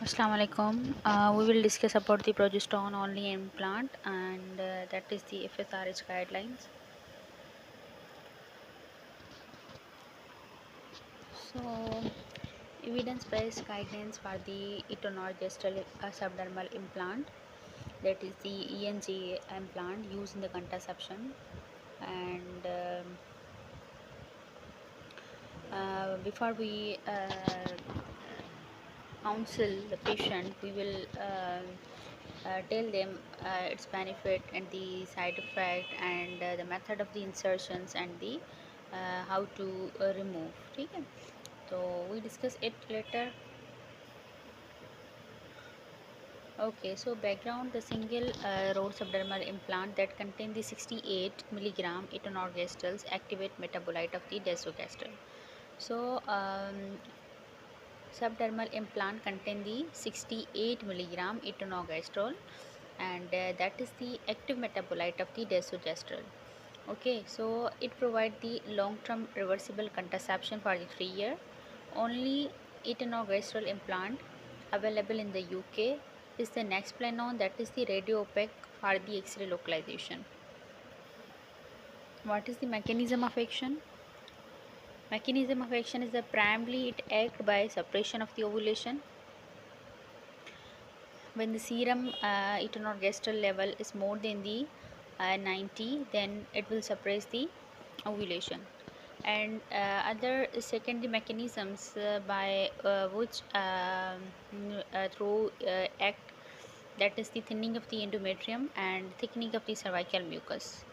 Assalamu alaikum. We will discuss about the progesterone only implant, and that is the FSRH guidelines. So, evidence-based guidelines for the etonorgestrel subdermal implant, that is the ENG implant used in the contraception, and before we counsel the patient, we will tell them its benefit and the side effect and the method of the insertions and the how to remove. ठीक है, तो we discuss it later. Okay, so background: the single road subdermal implant that contain the 68 milligram etonorgestrels activate metabolite of the desogestrel. So subdermal implant contain the 68 milligram etonogestrel, and that is the active metabolite of the desogestrel. Okay, so it provide the long-term reversible contraception for the 3 year. Only etonogestrel implant available in the UK is the Nexplanon, that is the radio opaque for the X-ray localization. What is the mechanism of action? Mechanism of action is that primarily it acts by suppression of the ovulation. When the serum etonogestrel level is more than the 90, then it will suppress the ovulation. And other secondary mechanisms by which through act, that is the thinning of the endometrium and thickening of the cervical mucus.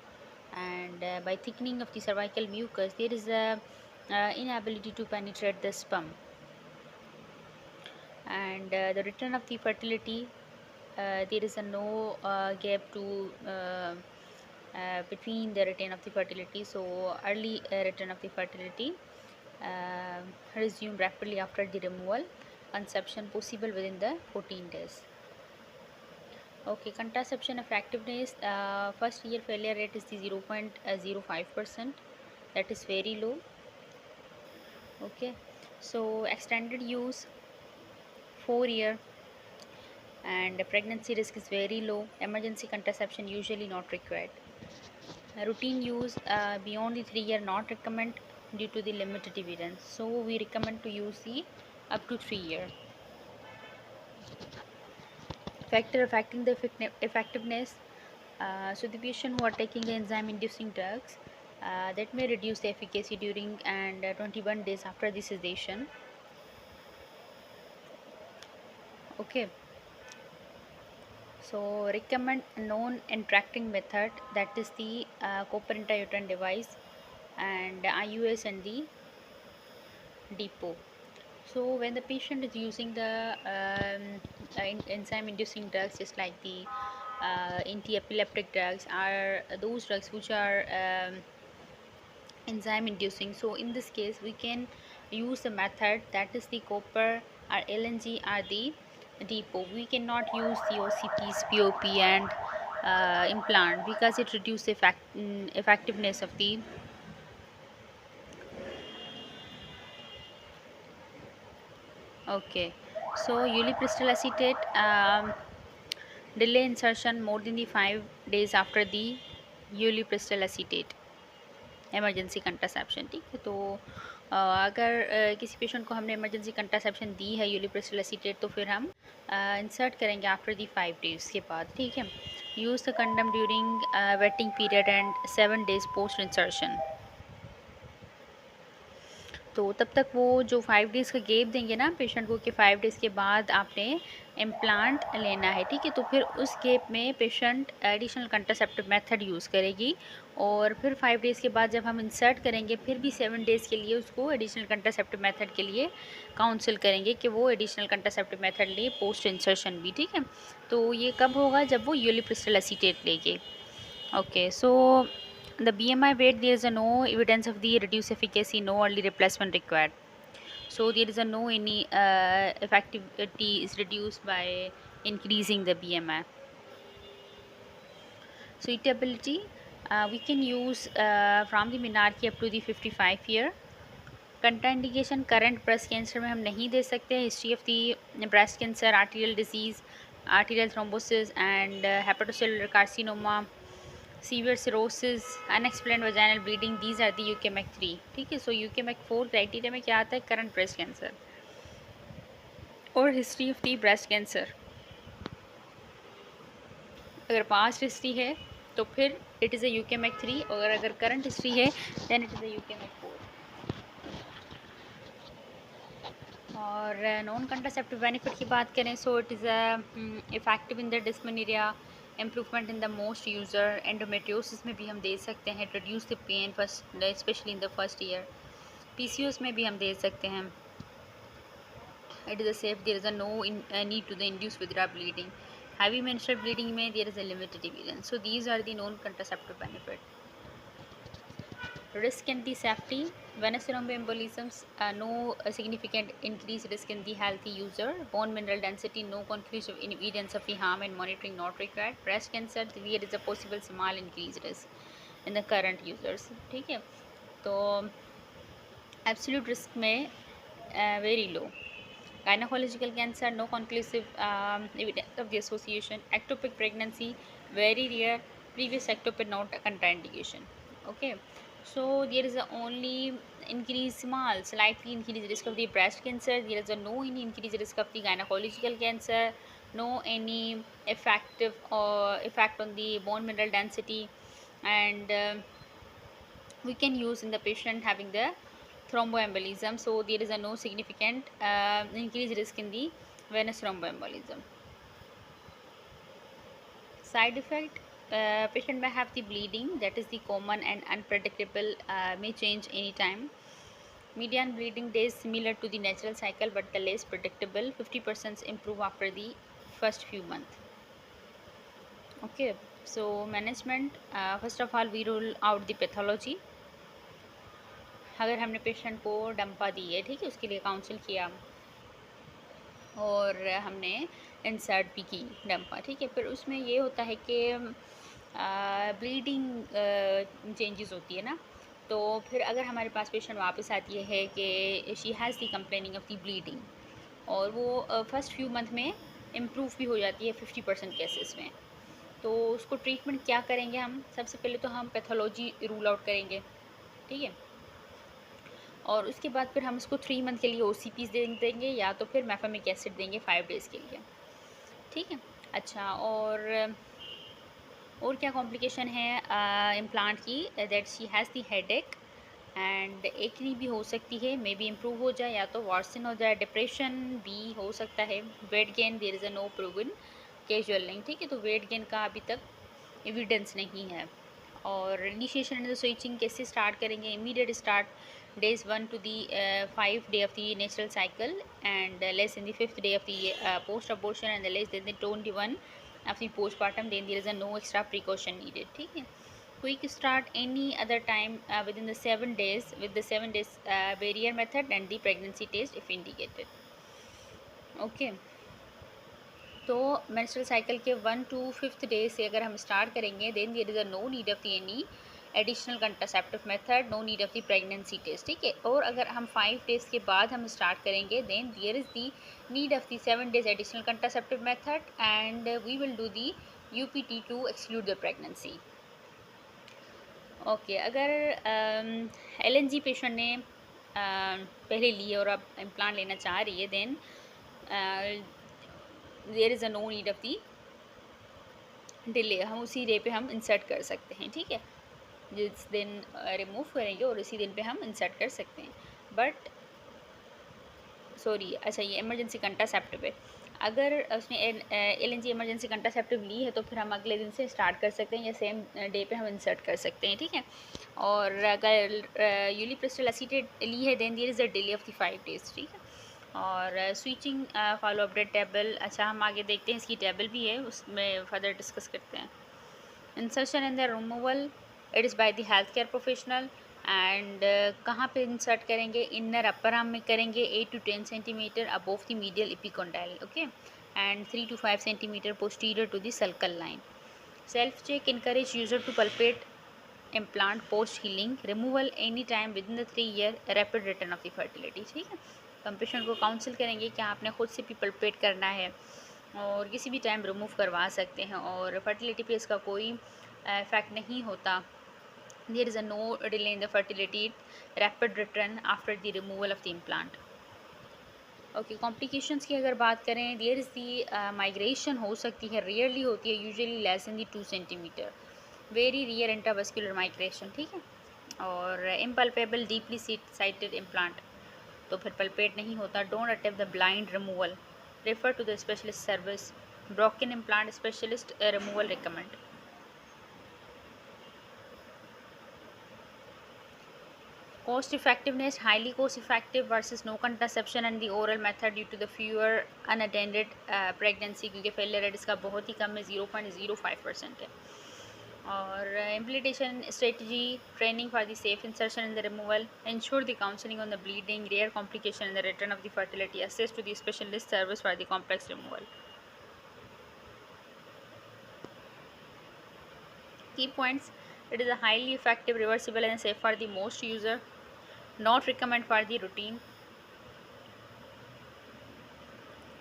And by thickening of the cervical mucus, there is a inability to penetrate the sperm, and the return of the fertility, there is a no gap to between the return of the fertility, so early return of the fertility uh, resume rapidly after the removal, conception possible within the 14 days. Okay, contraception effectiveness, first year failure rate is the 0.05%, that is very low. Okay, so extended use 4 year, and pregnancy risk is very low. Emergency contraception usually not required. Routine use beyond the 3 year not recommend due to the limited evidence, so we recommend to use the up to 3 year. Factor affecting the effectiveness, so the patient who are taking the enzyme inducing drugs, that may reduce the efficacy during and 21 days after the sedation. Okay, so recommend non interacting method, that is the copper intrauterine device and IUS and the depot. So when the patient is using the enzyme inducing drugs, just like the anti-epileptic drugs, are those drugs which are enzyme inducing, so in this case we can use the method, that is the copper or LNG or the depot. We cannot use the OCPs, POP and implant, because it reduces the effectiveness of the. Okay, so ulipristal acetate, delay insertion more than the 5 days after the ulipristal acetate emergency contraception. ठीक है, तो अगर किसी patient को हमने emergency contraception दी है यूलिप्रिस्टल acetate, तो फिर हम इंसर्ट करेंगे आफ्टर दी 5 days के बाद. ठीक है, use the condom during waiting period and 7 days post insertion. तो तब तक वो जो 5 days का गैप देंगे ना पेशेंट को कि 5 days के बाद आपने इम्प्लांट लेना है. ठीक है, तो फिर उस गैप में patient additional contraceptive method use करेगी, और फिर 5 days के बाद जब हम इंसर्ट करेंगे फिर भी 7 days के लिए उसको एडिशनल कंट्रासेप्टिव मेथड के लिए काउंसिल करेंगे कि वो एडिशनल कंट्रासेप्टिव मेथड ले पोस्ट इंसर्शन भी. ठीक है, तो ये कब होगा? जब वो यूलिप्रिस्टल एसीटेट लेंगे. Okay, so the BMI weight, there is a no evidence of the reduced efficacy, no early replacement required. So there is a no any effectivity is reduced by increasing the BMI. Suitability, we can use from the menarche up to the 55 year. Contraindication current breast cancer में हम नहीं दे सकते। History of the breast cancer, arterial disease, arterial thrombosis and hepatocellular carcinoma, severe cirrhosis, unexplained vaginal bleeding, these are the UKMEC 3। ठीक है, सो यूकेमेक 4 criteria में क्या आता है? करंट ब्रेस्ट कैंसर और history of the breast cancer. अगर पास्ट हिस्ट्री है तो फिर इट इज़ अ यूकेमेक 3, और अगर करंट हिस्ट्री है then it is a UKMEC 4। और नॉन कंट्रासेप्टिव बेनिफिट की बात करें, so it is effective in the dysmenorrhoea, improvement in the most user, endometriosis में भी हम दे सकते हैं, reduce the pain first specially in the first year, PCOS में भी हम दे सकते हैं। It is a safe, there is a no need to the induce withdrawal bleeding, heavy menstrual bleeding में there is a limited evidence. So these are the non contraceptive benefit. Risk and the safety, venous thromboembolisms, no significant increased risk in the healthy user. Bone mineral density, no conclusive evidence of the harm and monitoring not required. Breast cancer, there is a possible small increased risk in the current users. ठीक है, तो absolute risk में very low. Gynecological cancer, no conclusive evidence of the association. Ectopic pregnancy, very rare. Previous ectopic not a contraindication. Okay, so there is a only increase, small slightly increased risk of the breast cancer. There is a no any increased risk of the gynecological cancer, no any effective effect on the bone mineral density, and we can use in the patient having the thromboembolism. So there is a no significant increased risk in the venous thromboembolism. Side effect, patient may have the bleeding, that is the common and unpredictable, may change anytime. Median bleeding days similar to the natural cycle but the less predictable. 50% improve after the first few months. Okay, so management, first of all we rule out the pathology. अगर हमने patient को डंपा दी है, ठीक है, उसके लिए council किया और हमने इंसर्ट भी की डंपा, ठीक है, फिर उसमें ये होता है कि ब्लीडिंग चेंजेस होती है ना, तो फिर अगर हमारे पास पेशेंट वापस आती है कि she has the complaining of the bleeding, और वो फर्स्ट फ्यू मंथ में इम्प्रूव भी हो जाती है 50% केसेस में, तो उसको ट्रीटमेंट क्या करेंगे हम? सबसे पहले तो हम पैथोलॉजी रूल आउट करेंगे, ठीक है, और उसके बाद फिर हम उसको 3 मंथ के लिए OCPs देंगे या तो फिर मेफामिक एसिड देंगे 5 डेज़ के लिए, ठीक है। अच्छा, और क्या कॉम्प्लिकेशन है इम्प्लांट की? That she has the headache and acne भी हो सकती है, मे बी इम्प्रूव हो जाए या तो वर्सन हो जाए, डिप्रेशन भी हो सकता है, weight gain there is a no proven casual link, ठीक है, तो वेट गेन का अभी तक एविडेंस नहीं है। और इनिशिएशन एंड स्विचिंग कैसे स्टार्ट करेंगे? Immediate start days 1 to the 5 day of the natural cycle and less in the 5th day of the post abortion and the less than the 21 of the postpartum, then there is a no extra precaution needed, ठीक है। Quick start any other time within the 7 days with the 7 days barrier method and the pregnancy test if indicated. Okay, तो menstrual cycle के 1 to 5th day से अगर हम start करेंगे then there is a no need of the any additional contraceptive method, no need of the pregnancy test, ठीक है। और अगर हम 5 डेज़ के बाद हम स्टार्ट करेंगे then there is the need of the 7 days additional contraceptive method and we will do the UPT to exclude the pregnancy. Okay, अगर LNG पेशेंट ने पहले ली और अब इम्प्लांट लेना चाह रही है then there is a no need of the delay, हम उसी डे पे हम इंसर्ट कर सकते हैं, ठीक है, जिस दिन रिमूव करेंगे और उसी दिन पे हम इंसर्ट कर सकते हैं। बट सॉरी, अच्छा ये इमरजेंसी कंट्रासेप्टिव है, अगर उसने LNG इमरजेंसी कंट्रासेप्टिव ली है तो फिर हम अगले दिन से स्टार्ट कर सकते हैं या सेम डे पे हम इंसर्ट कर सकते हैं, ठीक है। और अगर यूलिप्रिस्टल एसीटेट ली है then there is a delay of the 5 days, ठीक है। और स्विचिंग फॉलो अपडेट टेबल, अच्छा हम आगे देखते हैं, इसकी टेबल भी है, उसमें फर्दर डिस्कस करते हैं। Insertion and the removal, it is by the health care professional and कहाँ पे इंसर्ट करेंगे? इनर अपर आर्म में करेंगे 8 to 10 centimetre above the medial epicondyle, okay, and 3 to 5 centimetre posterior to the sulcal line. Self check, encourage user to palpate implant post healing, removal any time within the 3 year, rapid return of the fertility. ठीक है, तो हम patient को council करेंगे कि आपने खुद से भी पल्पेट करना है और किसी भी टाइम रिमूव करवा सकते हैं और फर्टिलिटी पे इसका कोई इफेक्ट नहीं होता. There is a no delay in the fertility, rapid return after the removal of the implant. Okay, complications की अगर बात करें, देयर इज़ दी माइग्रेशन हो सकती है, रेयरली होती है, usually less in the 2 centimetre, very rear intravascular migration. ठीक है, और इम्पल्पेबल डीपली साइटेड इम्प्लांट, तो फिर पल्पेट नहीं होता. Don't attempt the blind removal, refer to the specialist service. Broken implant specialist removal recommend. Cost effectiveness, highly cost effective versus no contraception and the oral method due to the fewer unattended pregnancy, क्योंकि failure rate इसका बहुत ही कम है, 0.05% है. और implementation strategy, training for the safe insertion and the removal, ensure the counseling on the bleeding, rare complication and the return of the fertility, access to the specialist service for the complex removal. Key points: it is a highly effective, reversible and safe for the most user. Not recommend for the routine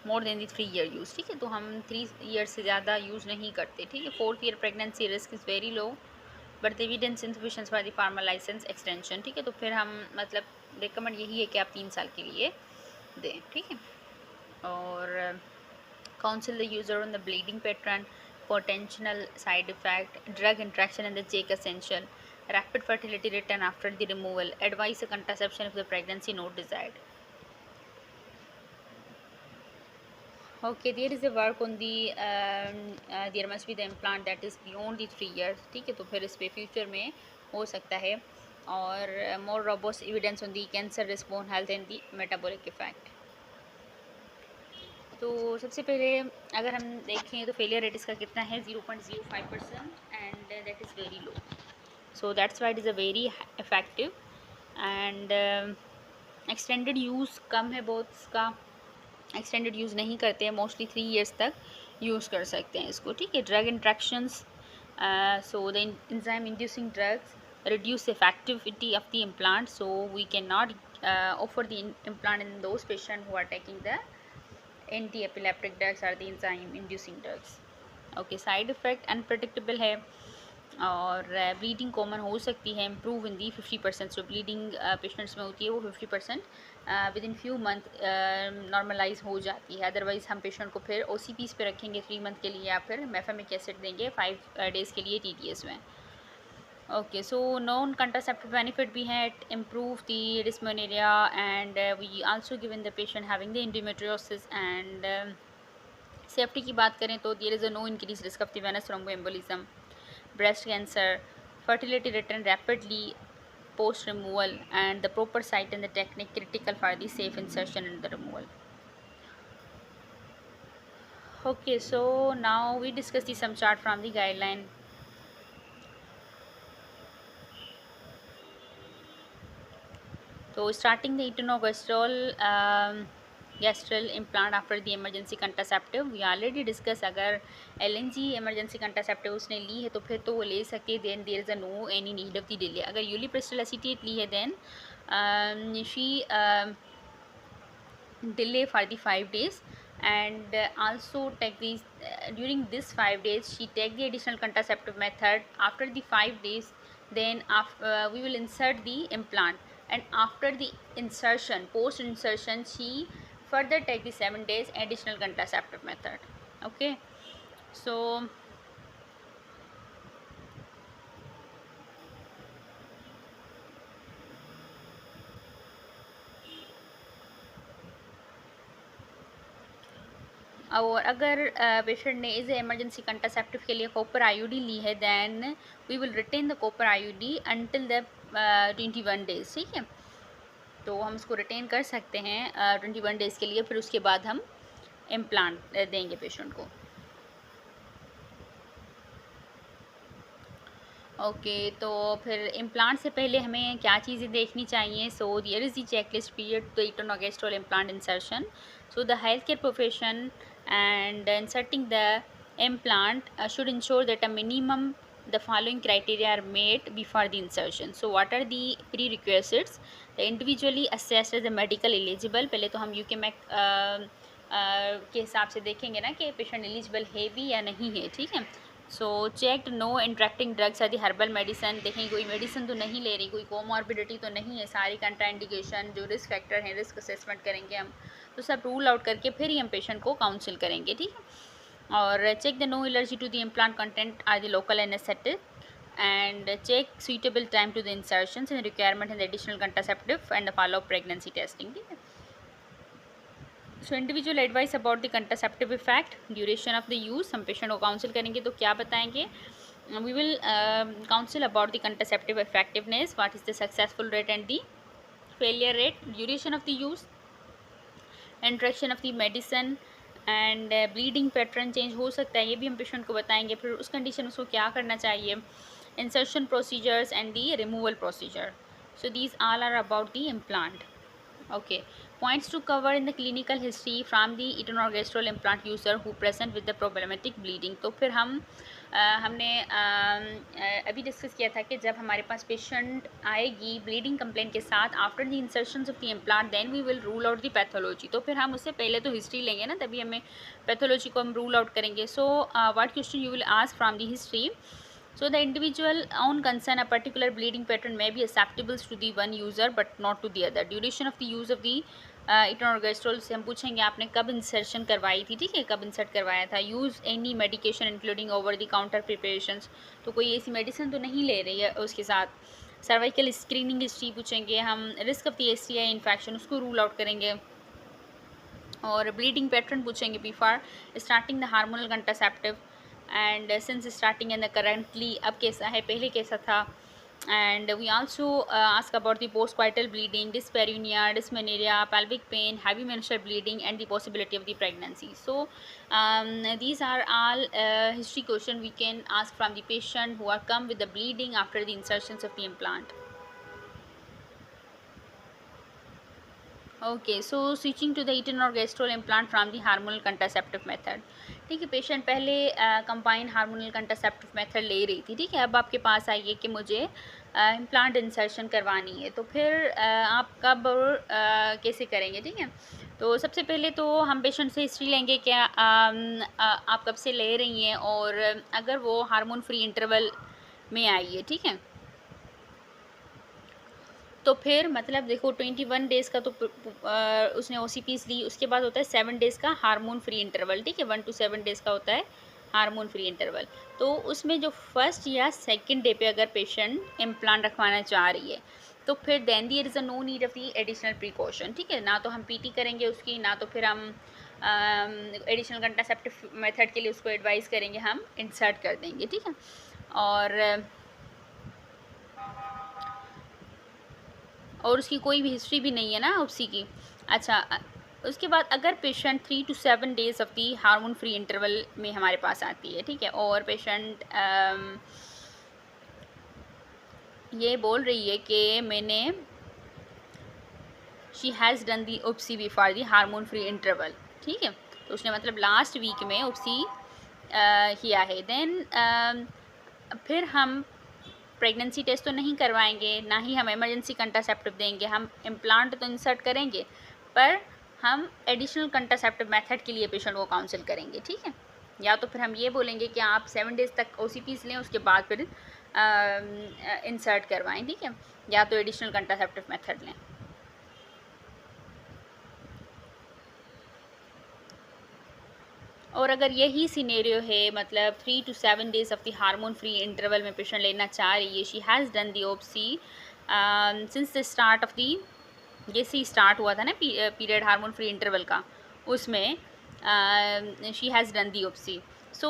more than the 3 year use. ठीक है, तो हम 3 year से ज़्यादा use नहीं करते. ठीक है, 4th year pregnancy risk is very low but the evidence insufficient for the pharma licence extension. ठीक है, तो फिर हम मतलब रिकमेंड यही है कि आप 3 साल के लिए दें. ठीक है, और counsel the user on the bleeding pattern, potential side effect, drug interaction and the check essential, rapid fertility return after the removal, advise a contraception if the pregnancy not desired. Okay, there is a work on the there must be the implant that is beyond the 3 years. ठीक है, तो फिर इस पे future में हो सकता है. और more robust evidence on the cancer risk, bone health and the metabolic effect. तो सबसे पहले अगर हम देखें तो फेलियर रेट इसका कितना है, 0.05%, and that is very low. So that's why it is a very effective. And extended use कम है बहुत इसका, एक्सटेंडेड यूज़ नहीं करते हैं, मोस्टली 3 ईयर्स तक यूज़ कर सकते हैं इसको. ठीक है, drug interactions, so the enzyme inducing drugs reduce effectivity of the implant, so we cannot offer the implant in those patients who are taking the anti-epileptic drugs or the enzyme inducing drugs. Okay, side effect unpredictable है और bleeding common हो सकती है, improve in दी 50%. जो bleeding patients में होती है वो 50% within few month normalise हो जाती है. अदरवाइज़ हम पेशेंट को फिर OCPs पे रखेंगे 3 मंथ के लिए या फिर मेफामिक एसिड देंगे 5 डेज़ के लिए TDS में. Okay, so non contraceptive benefit भी है, it improve the dysmenorrhoea and we also given the patient having the endometriosis. And safety की बात करें तो there is a no increase risk of the venous thromboembolism, breast cancer, fertility return rapidly post removal, and the proper site and the technique critical for the safe insertion and the removal. Okay, so now we discuss the some chart from the guideline. So starting the etonogestrel gastral implant after the emergency contraceptive, we already discuss अगर LNG emergency contraceptive उसने ली है तो फिर तो वो ले सकती है. then there is a no any need of the delay. अगर ulipristal acetate ली है then she delay for the 5 days and also take these during this 5 days she take the additional contraceptive method. After the 5 days then we will insert the implant, and after the insertion, post insertion, she further take the 7 days additional contraceptive method. Okay, so और अगर patient ने इस emergency contraceptive के लिए copper IUD ली है then we will retain the copper IUD until the 21 days. ठीक है, तो हम उसको रिटेन कर सकते हैं 21 डेज़ के लिए, फिर उसके बाद हम इम्प्लांट देंगे पेशेंट को. ओके, तो फिर इम्प्लांट से पहले हमें क्या चीज़ें देखनी चाहिए. So there is the checklist period the etonogestrel implant insertion. So the healthcare profession and inserting the implant should ensure that a minimum the following criteria are met before the insertion. So what are the prerequisites? The individually assessed as a medical eligible. पहले तो हम यूकेमैक के हिसाब से देखेंगे ना कि patient eligible है भी या नहीं है, ठीक है. सो चेक्ड नो इंट्रैक्टिंग ड्रग्स आदि हर्बल मेडिसिन, देखें कोई मेडिसिन तो नहीं ले रही, कोई कोमॉर्बिडिटी तो नहीं है, सारी कंट्राइंडिकेशन जो रिस्क फैक्टर हैं रिस्क असेसमेंट करेंगे हम, तो सब रूल आउट करके फिर ही हम पेशेंट को काउंसिल करेंगे, ठीक है. और check the no allergy to the implant content or the local anaesthetic and check suitable time to the insertions and requirement and the additional contraceptive and the follow up pregnancy testing. So individual advice about the contraceptive effect, duration of the use. हम patient को council करेंगे तो क्या बताएंगे? We will counsel about the contraceptive effectiveness, what is the successful rate and the failure rate, duration of the use, interaction of the medicine and bleeding pattern change हो सकता है, ये भी हम पेशेंट को बताएंगे. फिर उस कंडीशन उसको क्या करना चाहिए, insertion procedures and the removal procedure. So these all are about the implant. Okay, points to cover in the clinical history from the etonogestrel implant user who present with the problematic bleeding. तो फिर हमने अभी discuss किया था कि जब हमारे पास पेशेंट आएगी ब्लीडिंग कंप्लेंट के साथ after the insertion of the implant then we will rule out the pathology. तो फिर हम उससे पहले तो हिस्ट्री लेंगे ना, तभी हमें पैथोलॉजी को हम रूल आउट करेंगे. So what question you will ask from the history. So the individual on concern, a particular bleeding pattern may be acceptable to the one user but not to the other. Duration of the use of the etonogestrel से हम पूछेंगे आपने कब insertion करवाई थी, ठीक है, कब इंसर्ट करवाया था. Use any medication including over the counter preparations, तो कोई ऐसी मेडिसिन तो नहीं ले रही है उसके साथ. सर्वाइकल स्क्रीनिंग हिस्ट्री पूछेंगे हम, risk of the STI infection उसको रूल आउट करेंगे. और ब्लीडिंग पैटर्न पूछेंगे before starting the hormonal contraceptive and since starting and currently अब कैसा है, पहले कैसा था. and we also ask about the postcoital bleeding, dyspareunia, dysmenorrhea, pelvic pain, heavy menstrual bleeding and the possibility of the pregnancy. So these are all history question we can ask from the patient who are come with the bleeding after the insertions of the implant. Okay, so switching to the etonogestrel implant from the hormonal contraceptive method. ठीक है, patient पहले combine hormonal contraceptive method ले रही थी, ठीक है, अब आपके पास आई है कि मुझे इम्प्लांट इंसर्शन करवानी है. तो फिर आप कब और कैसे करेंगे, ठीक है. तो सबसे पहले तो हम पेशेंट से हिस्ट्री लेंगे कि आप कब से ले रही हैं और अगर वो हार्मोन फ्री इंटरवल में आई है, ठीक है, तो फिर मतलब देखो 21 डेज़ का तो उसने OCPs ली, उसके बाद होता है 7 डेज़ का हार्मोन फ्री इंटरवल, ठीक है, 1 to 7 डेज़ का होता है हार्मोन फ्री इंटरवल. तो उसमें जो फर्स्ट या सेकंड डे पे अगर पेशेंट इम्प्लांट रखवाना चाह रही है तो फिर then there is a no need of the additional precaution, ठीक है. ना तो हम PT करेंगे उसकी, ना तो फिर हम एडिशनल कंट्रासेप्टिव मेथड के लिए उसको एडवाइस करेंगे, हम इंसर्ट कर देंगे, ठीक है. और उसकी कोई भी हिस्ट्री भी नहीं है ना उसी की. अच्छा, उसके बाद अगर patient 3 to 7 days of the hormone free interval में हमारे पास आती है, ठीक है, और पेशेंट ये बोल रही है कि मैंने she has done the OPSI before the hormone free interval, ठीक है, तो उसने मतलब लास्ट वीक में OPSI किया है, देन फिर हम प्रेगनेंसी टेस्ट तो नहीं करवाएंगे, ना ही हम इमरजेंसी कंट्रासेप्टिव देंगे. हम इम्प्लांट तो इंसर्ट करेंगे पर हम एडिशनल कंट्रासेप्टिव मेथड के लिए पेशेंट को काउंसिल करेंगे, ठीक है. या तो फिर हम ये बोलेंगे कि आप 7 डेज़ तक OCPs लें, उसके बाद फिर इंसर्ट करवाएं, ठीक है, या तो एडिशनल कंट्रासेप्टिव मेथड लें. और अगर यही सिनेरियो है, मतलब 3 to 7 days of the hormone free interval में पेशेंट लेना चाह रही है, she has done the OPSI since the start of the, जैसे ही स्टार्ट हुआ था ना पीरियड हार्मोन फ्री इंटरवल का, उसमें she has done the OPSI. So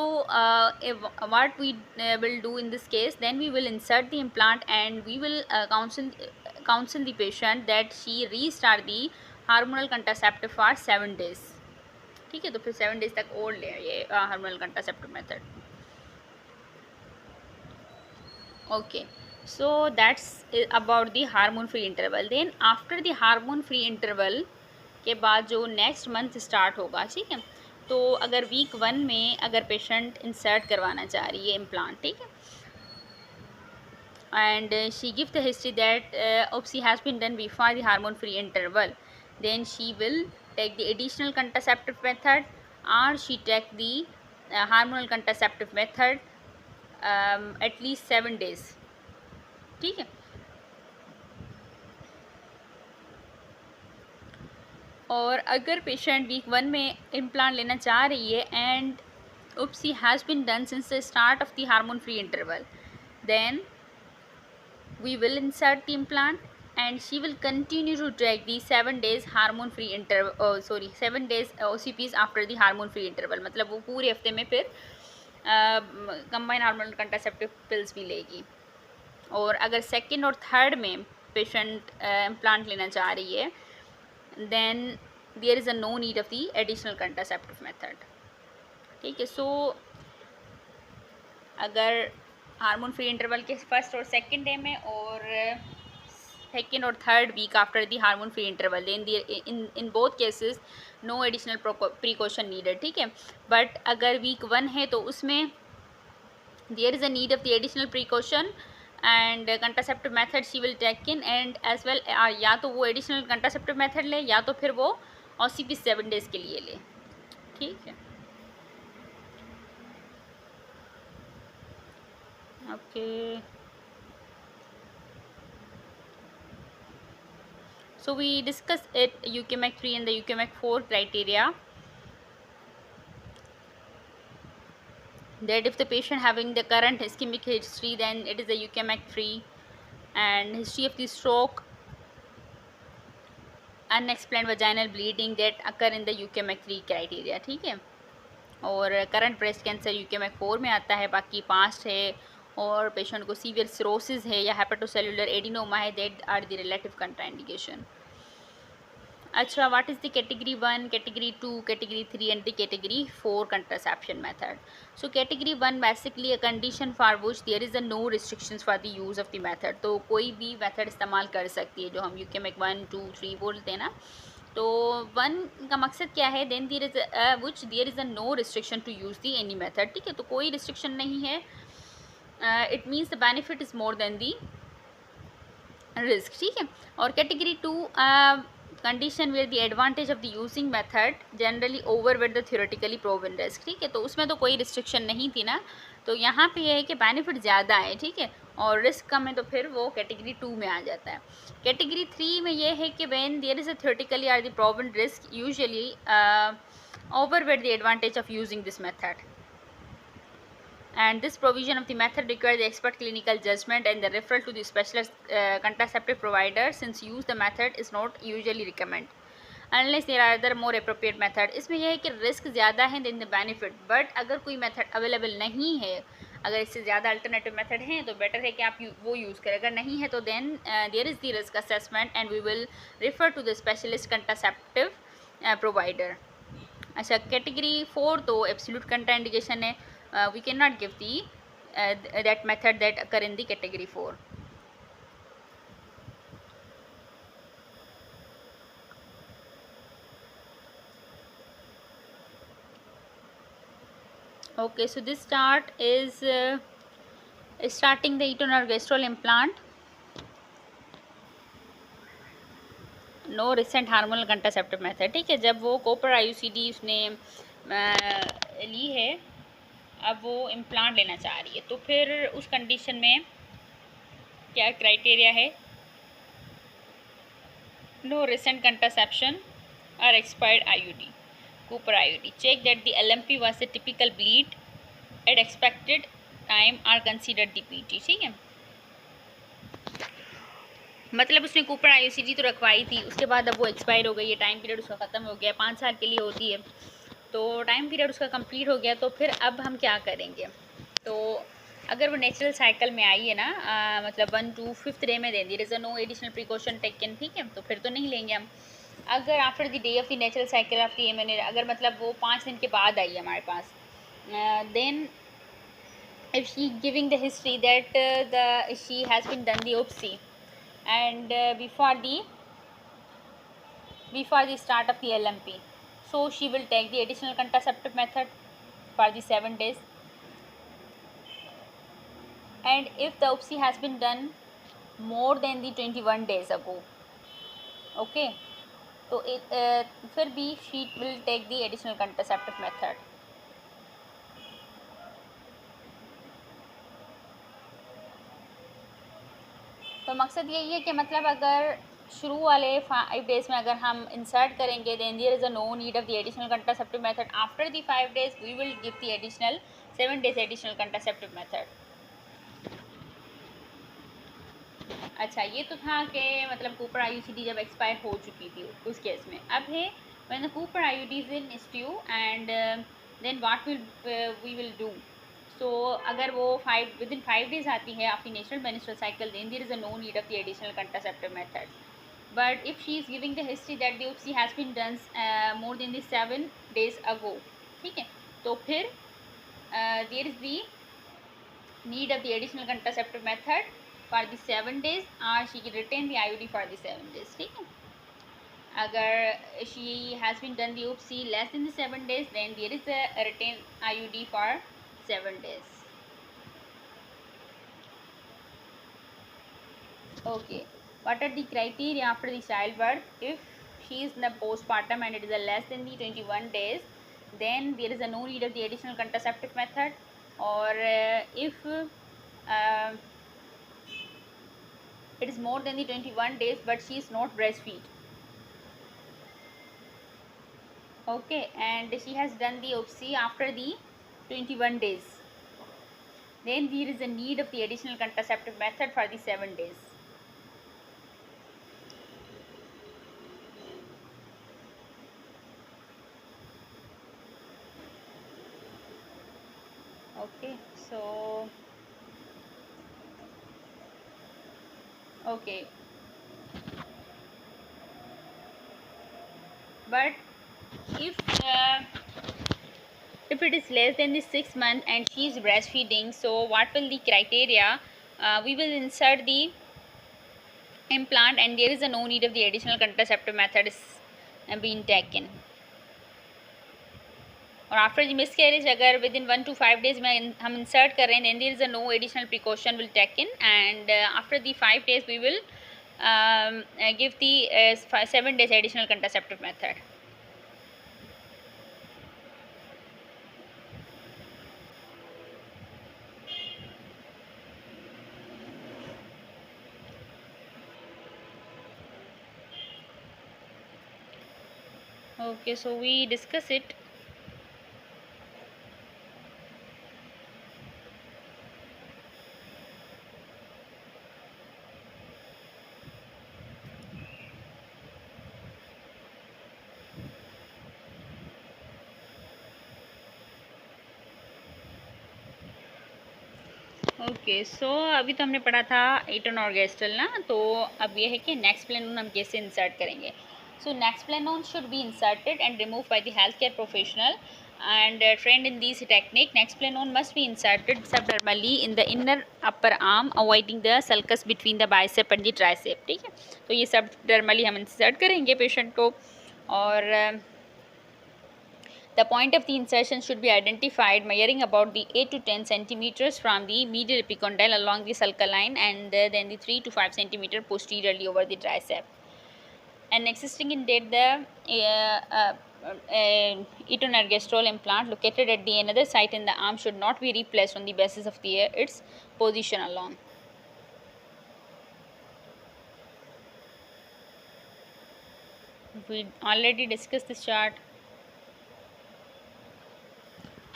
what we will do in this case, then we will insert the implant and we will counsel the patient that she restart the hormonal contraceptive for 7 days, ठीक है. तो फिर 7 days तक और ले ये hormonal contraceptive method. Okay, so that's about the hormone free interval. Then after the hormone free interval के बाद जो नेक्स्ट मंथ स्टार्ट होगा, ठीक है, तो अगर वीक 1 में अगर पेशेंट इंसर्ट करवाना चाह रही है इम्प्लांट, ठीक है, and she gives the history that OPSI has been done before the hormone free interval, then she will take the additional contraceptive method, or she take the hormonal contraceptive method at least 7 days. ठीक है. और अगर patient week 1 में implant लेना चाह रही है and OPSI has been done since the start of the hormone free interval, then we will insert the implant and she will continue to take the 7 days hormone free interval, 7 days OCPs after the hormone free interval. मतलब वो पूरे हफ्ते में फिर combine hormonal contraceptive pills भी लेगी. और अगर सेकेंड और थर्ड में पेशेंट इम्प्लांट लेना चाह रही है, then there is a no need of the additional contraceptive method. ठीक है. सो अगर हार्मोन फ्री इंटरवल के फर्स्ट और सेकेंड डे में और सेकेंड और third week after the hormone free interval, then in both cases no additional precaution needed. ठीक है. बट अगर वीक 1 है तो उसमें there is a need of the additional precaution and contraceptive method she will take in, and as well या तो वो additional contraceptive method ले या तो फिर वो OCP 7 डेज़ के लिए ले. ठीक है. Okay. So we discussed it UKMAC 3 and the UKMAC 4 criteria. That if the patient having the current ischemic history, then it is the UKMAC 3, and history of the stroke, unexplained vaginal bleeding, that occur in the UKMAC 3 criteria. ठीक है. और current breast cancer UKMAC 4 में आता है, बाकी past है और patient को सीवियर सिरोसिस है या हेपेटोसेलुलर एडिनोमा है, that are the relative contraindication. अच्छा, what is the category 1, category 2, category 3 and the category 4 contraception method. So category 1 basically a condition for which there is a no restrictions for the use of the method. तो कोई भी method इस्तेमाल कर सकती है, जो हम UKMAC 1, 2, 3 बोलते हैं ना. तो 1 का मकसद क्या है, then there is which there is a no restriction to use the any method. ठीक है. तो कोई रिस्ट्रिक्शन नहीं है. It means the benefit is more than the risk. ठीक है. और category 2 condition where the advantage of the using method generally overweight the theoretically proven risk. ठीक है. तो उसमें तो कोई रिस्ट्रिक्शन नहीं थी ना. तो यहाँ पे यह है कि बेनिफिट ज़्यादा है. ठीक है. और रिस्क कम है, तो फिर वो कैटेगरी 2 में आ जाता है. कैटेगरी 3 में ये है कि when there is a theoretically or the proven risk usually overweight the advantage of using this method, and this provision of the method requires the expert clinical judgment and the referral to the specialist contraceptive provider, since use the method is not usually recommended unless there are other more appropriate method. इसमें यह है कि risk ज़्यादा है then the benefit, but अगर कोई method available नहीं है, अगर इससे ज़्यादा अल्टरनेटिव मेथड हैं तो बेटर है कि आप वो यूज़ करें. अगर नहीं है तो then there is the risk assessment and we will refer to the specialist contraceptive provider. अच्छा, कैटेगरी 4 तो एब्सोल्यूट कंट्राइंडिकेशन है. We cannot give the that method that occur in the category 4. Okay, so this chart is starting the etonorgestrel implant. No recent hormonal contraceptive method. ठीक है. जब वो copper IUCD उसने ली है, अब वो इम्प्लांट लेना चाह रही है, तो फिर उस कंडीशन में क्या क्राइटेरिया है, नो रिसेंट कंट्रासेप्शन और expired IUD, copper IUD. Check that the LMP was the typical bleed at expected time or considered the PT. ठीक है. मतलब उसने कूपर IUCD तो रखवाई थी, उसके बाद अब वो एक्सपायर हो गई है, टाइम पीरियड उसका ख़त्म हो गया. 5 साल के लिए होती है, तो टाइम पीरियड उसका कंप्लीट हो गया. तो फिर अब हम क्या करेंगे, तो अगर वो नेचुरल साइकिल में आई है ना, मतलब 1 to 5th डे में दें, there is a no additional precaution taken. ठीक है. तो फिर तो नहीं लेंगे हम. अगर after the day of the natural cycle of the MNA, अगर मतलब वो 5 दिन के बाद आई है हमारे पास, then if she giving the history that she has been done the OPSI and before the start of the LMP, so she will take the additional contraceptive method for the 7 days, and if the OPC has been done more than the 21 days ago. Okay, तो फिर भी she will take the additional contraceptive method. तो मकसद यही है कि मतलब अगर शुरू वाले 5 डेज़ में अगर हम इंसर्ट करेंगे then there is a no need of the additional contraceptive method. After the 5 days we will give the additional 7 days additional contraceptive method. अच्छा, ये तो था कि मतलब कूपर IUCD जब एक्सपायर हो चुकी थी उस केस में. अब है when the Cooper IUD is in STU and then what will we will do. So अगर वो within 5 days आती है आपकी natural menstrual cycle, then there is a no need of the additional contraceptive method. But if she is giving the history that the OPC has been done more than the 7 days ago, ठीक है, तो फिर there is the need of the additional contraceptive method for the 7 days or she can retain the IUD for the 7 days. ठीक है, अगर she has been done the OPC less than the 7 days, then there is a retain IUD for 7 days. Okay, what are the criteria after the childbirth? If she is in the postpartum and it is a less than the 21 days, then there is a no need of the additional contraceptive method. Or if it is more than the 21 days but she is not breastfeed, okay, and she has done the OPC after the 21 days, then there is a need of the additional contraceptive method for the 7 days. Okay, so okay, but if if it is less than the 6 month and she is breastfeeding, so what will the criteria? We will insert the implant and there is a no need of the additional contraceptive method is being taken. और after the miscarriage अगर with in 1 to 5 days में हम insert कर रहे हैं then there is a no additional precaution will taken and after the 5 days we will give the 7 days additional contraceptive method. Okay, so we discuss it. Okay, so अभी तो हमने पढ़ा था एटन ऑर्गेस्ट्रल ना, तो अब ये है कि नेक्स्ट प्लेनोन हम कैसे इंसर्ट करेंगे. सो नेक्स्ट प्लेनोन should be inserted and remove by the health care professional and trained in this technique. Next planon must be inserted subdermally in the inner upper arm, avoiding the sulcus between the bicep and the tricep. ठीक है, तो ये subdermally हम insert करेंगे patient को. और the point of the insertion should be identified measuring about the 8 to 10 centimeters from the medial epicondyle along the sulcal line and then the 3 to 5 centimeter posteriorly over the tricep. And existing in date the etonergestrol implant located at the another site in the arm should not be replaced on the basis of its position alone. We already discussed this chart.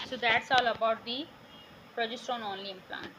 So that's all about the progesterone only implant.